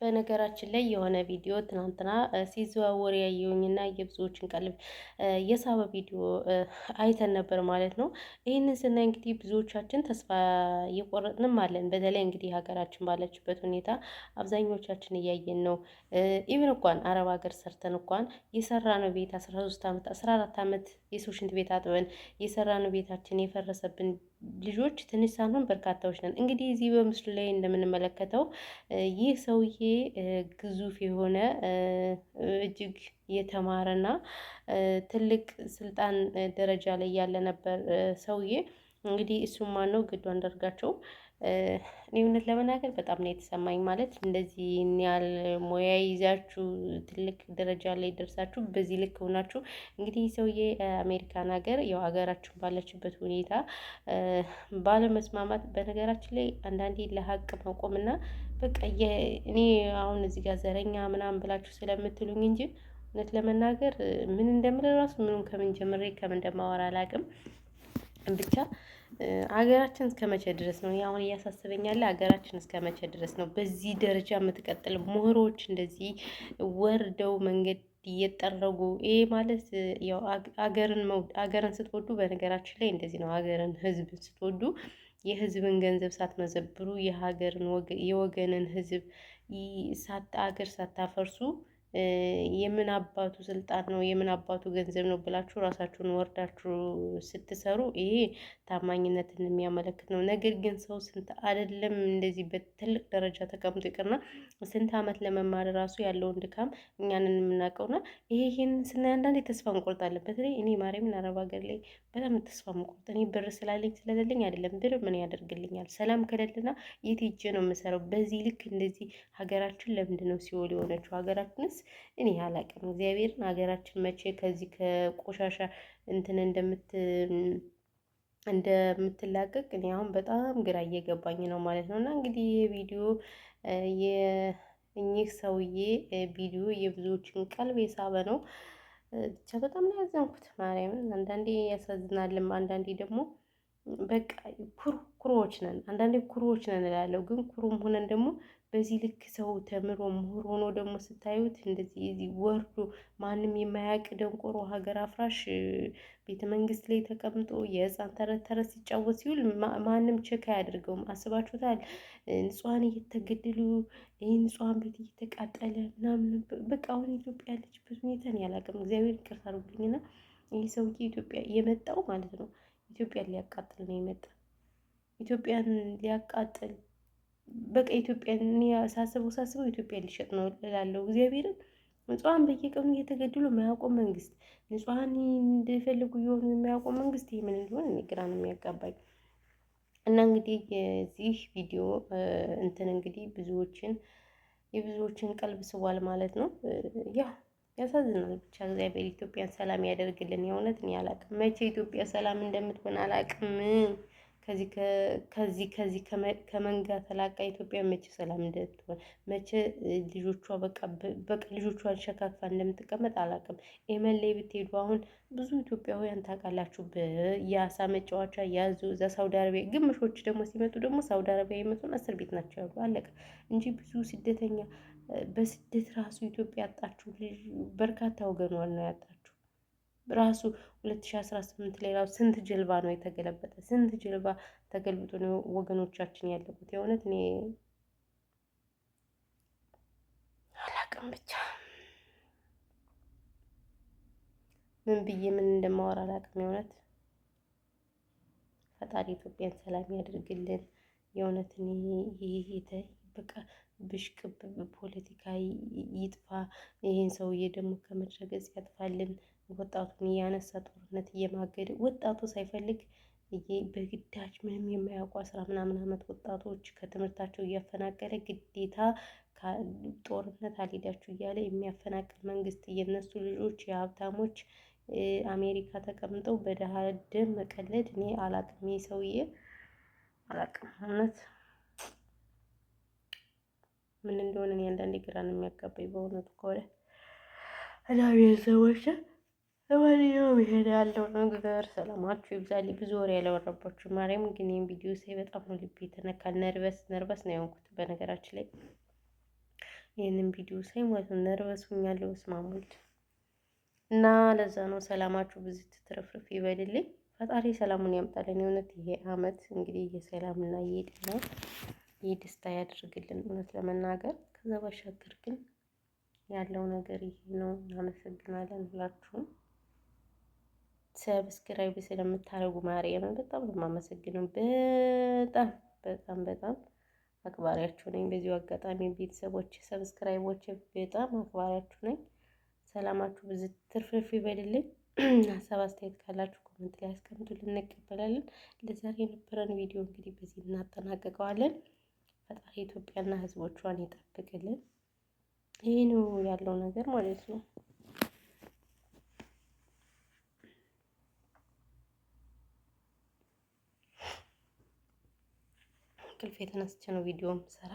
በነገራችን ላይ የሆነ ቪዲዮ ትናንትና ሲዘዋወር ያየውኝና የብዙዎችን ቀልብ የሳበ ቪዲዮ አይተን ነበር ማለት ነው። ይህንን ስናይ እንግዲህ ብዙዎቻችን ተስፋ እየቆረጥንም አለን። በተለይ እንግዲህ ሀገራችን ባለችበት ሁኔታ አብዛኞቻችን እያየን ነው። ኢቭን እንኳን አረብ ሀገር ሰርተን እንኳን የሰራነው ቤት 13 ዓመት 14 ዓመት የሰው ሽንት ቤት አጥበን የሰራነው ቤታችን የፈረሰብን ልጆች ትንሽ ሳንሆን በርካታዎች ነን። እንግዲህ እዚህ በምስሉ ላይ እንደምንመለከተው ይህ ሰውዬ ግዙፍ የሆነ እጅግ የተማረና ትልቅ ስልጣን ደረጃ ላይ ያለ ነበር ሰውዬ። እንግዲህ እሱም ማነው ገዱ አንዳርጋቸው። እኔ እውነት ለመናገር በጣም ነው የተሰማኝ። ማለት እንደዚህ ያህል ሙያ ይዛችሁ ትልቅ ደረጃ ላይ ደርሳችሁ በዚህ ልክ ሆናችሁ እንግዲህ ሰውዬ አሜሪካን ሀገር ያው ሀገራችን ባለችበት ሁኔታ ባለመስማማት፣ በነገራችን ላይ አንዳንዴ ለሀቅ መቆምና በቃ እኔ አሁን እዚህ ጋር ዘረኛ ምናምን ብላችሁ ስለምትሉኝ እንጂ እውነት ለመናገር ምን እንደምል ራሱ ምኑን ከምን ጀምሬ ከምን እንደማወራ አላውቅም። ብቻ ሀገራችን እስከ መቼ ድረስ ነው አሁን እያሳሰበኝ ያለ? ሀገራችን እስከ መቼ ድረስ ነው በዚህ ደረጃ የምትቀጥል? ምሁሮች እንደዚህ ወርደው መንገድ እየጠረጉ ይሄ ማለት ያው ሀገርን ስትወዱ፣ በነገራችን ላይ እንደዚህ ነው። ሀገርን ህዝብን ስትወዱ የህዝብን ገንዘብ ሳትመዘብሩ የሀገርን የወገንን ህዝብ ሀገር ሳታፈርሱ የምን አባቱ ስልጣን ነው የምን አባቱ ገንዘብ ነው ብላችሁ ራሳችሁን ወርዳችሁ ስትሰሩ ይሄ ታማኝነትን የሚያመለክት ነው። ነገር ግን ሰው ስንት አይደለም እንደዚህ በትልቅ ደረጃ ተቀምጦ ይቅርና ስንት ዓመት ለመማር ራሱ ያለውን ድካም እኛንን የምናውቀውና ይሄን ስናይ አንዳንዴ ተስፋ እንቆርጣለን። በተለይ እኔ ማርያምን አረብ ሀገር ላይ በጣም ተስፋ እንቆርጥ። እኔ ብር ስላለኝ ስለሌለኝ አይደለም። ብር ምን ያደርግልኛል? ሰላም ከሌለና የት ሄጄ ነው የምሰራው? በዚህ ልክ እንደዚህ ሀገራችን ለምንድን ነው ሲኦል የሆነችው? ሀገራችንስ እኔ አላውቅም። እግዚአብሔርን ሀገራችን መቼ ከዚህ ከቆሻሻ እንትን እንደምትላቀቅ እኔ አሁን በጣም ግራ እየገባኝ ነው ማለት ነው። እና እንግዲህ ይህ ቪዲዮ የእኚህ ሰውዬ ቪዲዮ የብዙዎችን ቀልብ የሳበ ነው። ብቻ በጣም ነው ያዘንኩት። ማርያምን አንዳንዴ ያሳዝናልም፣ አንዳንዴ ደግሞ በቃ ኩሮዎች ነን። አንዳንዴ ኩሮዎች ነን እላለሁ። ግን ኩሩም ሆነን ደግሞ በዚህ ልክ ሰው ተምሮ ምሁር ሆኖ ደግሞ ስታዩት እንደዚህ ወርዶ ማንም የማያውቅ ደንቆሮ ሀገር አፍራሽ ቤተ መንግስት ላይ ተቀምጦ የህፃን ተረት ተረት ሲጫወት ሲውል ማንም ቼክ አያደርገውም። አስባችሁታል? ንጹሐን እየተገደሉ ይህ ንጹሐን ቤት እየተቃጠለ ምናምን። በቃ አሁን ኢትዮጵያ ያለችበት ሁኔታ እኔ አላውቅም። እግዚአብሔር ይቅርታ አድርጉልኝና ይህ ሰውዬ ኢትዮጵያ የመጣው ማለት ነው ኢትዮጵያን ሊያቃጥል ነው የመጣ። ኢትዮጵያን ሊያቃጥል በቃ ኢትዮጵያን እኔ ሳስበው ኢትዮጵያን ሊሸጥ ነው እላለሁ። እግዚአብሔርን ንጹሐን በየቀኑ እየተገደሉ የማያውቀው መንግስት፣ ንጹሐን እንደፈለጉ እየሆኑ የማያውቀው መንግስት፣ ይህ ምን እንደሆነ እኔ ግራ ነው የሚያጋባኝ። እና እንግዲህ የዚህ ቪዲዮ እንትን እንግዲህ የብዙዎችን ቀልብ ስቧል ማለት ነው። ያው ያሳዝናል። ብቻ እግዚአብሔር ኢትዮጵያን ሰላም ያደርግልን። የእውነት እኔ አላውቅም መቼ ኢትዮጵያ ሰላም እንደምትሆን አላውቅም። ከዚህ ከመንጋ ተላቃ ኢትዮጵያ መቼ ሰላም እንደምትሆን መቼ ልጆቿ በቃ ልጆቿን ሸካክፋ እንደምትቀመጥ አላውቅም። የመን ላይ ብትሄዱ አሁን ብዙ ኢትዮጵያውያን ታውቃላችሁ የአሳ መጫወቻ ያዙ እዛ ሳውዲ አረቢያ። ግምሾች ደግሞ ሲመጡ ደግሞ ሳውዲ አረቢያ የመጡን እስር ቤት ናቸው ያሉ አለቀ እንጂ ብዙ ስደተኛ በስደት ራሱ ኢትዮጵያ ያጣችሁ በርካታ ወገኗን ነው ያጣችሁ። ራሱ 2018 ላይ ራሱ ስንት ጀልባ ነው የተገለበጠ? ስንት ጀልባ ተገልብጦ ነው ወገኖቻችን ያለቁት? የእውነት እኔ አላውቅም። ብቻ ምን ብዬ ምን እንደማወራ አላውቅም። የእውነት ፈጣሪ ኢትዮጵያን ሰላም ያደርግልን። የእውነት እኔ በቃ ብሽቅ ፖለቲካ ይጥፋ። ይሄን ሰውዬ ደግሞ ከምድረ ገጽ ያጥፋልን። ወጣቱን እያነሳ ጦርነት እየማገደ ወጣቱ ሳይፈልግ በግዳጅ ምንም የማያውቁ 10 ምናምን ዓመት ወጣቶች ከትምህርታቸው እያፈናቀለ ግዴታ ጦርነት አልሄዳችሁ እያለ የሚያፈናቅል መንግስት፣ የነሱ ልጆች የሀብታሞች አሜሪካ ተቀምጠው በደሃ ደም መቀለድ እኔ አላቅም። ይሄ ሰውዬ አላቅም እውነት ምን እንደሆነ እኔ አንዳንዴ ግራ ነው የሚያጋባኝ በእውነቱ ከሆነ እና ቤተሰቦች ለማንኛውም ይሄን ያለው ነገር ሰላማችሁ ይብዛልኝ። ብዙ ወሬ ያላወራባችሁ ማርያም ግን ይሄን ቪዲዮ ሳይ በጣም ነው ልቤ የተነካ። ነርቨስ ነው የሆንኩት። በነገራችን ላይ ይህንን ቪዲዮ ሳይ ማለት ነው ነርቨስ ሆኛለሁ። ስማሙልት እና ለዛ ነው ሰላማችሁ ብዙ ትርፍርፍ ይበልልኝ። ፈጣሪ ሰላሙን ያምጣልን። የእውነት ይሄ አመት እንግዲህ የሰላምና የጤና የደስታ ያድርግልን እውነት ለመናገር። ከዛ ባሻገር ግን ያለው ነገር ይሄ ነው። እናመሰግናለን ሁላችሁም ሰብስክራይብ ስለምታደርጉ ማርያምን በጣም ነው የማመሰግነው። በጣም በጣም በጣም አክባሪያችሁ ነኝ። በዚሁ አጋጣሚ ቤተሰቦች ሰብስክራይቦች በጣም አክባሪያችሁ ነኝ። ሰላማችሁ ብዙ ትርፍርፍ ይበልልኝ። ሀሳብ አስተያየት ካላችሁ ኮሜንት ላይ አስቀምጡልን፣ እንቀበላለን። ለዛሬ የነበረን ቪዲዮ እንግዲህ በዚህ እናጠናቀቀዋለን። ፈጣሪ ኢትዮጵያና ሕዝቦቿን ይጠብቅልን። ይህ ነው ያለው ነገር ማለት ነው። እንቅልፍ የተነስቼ ነው ቪዲዮም ሰራ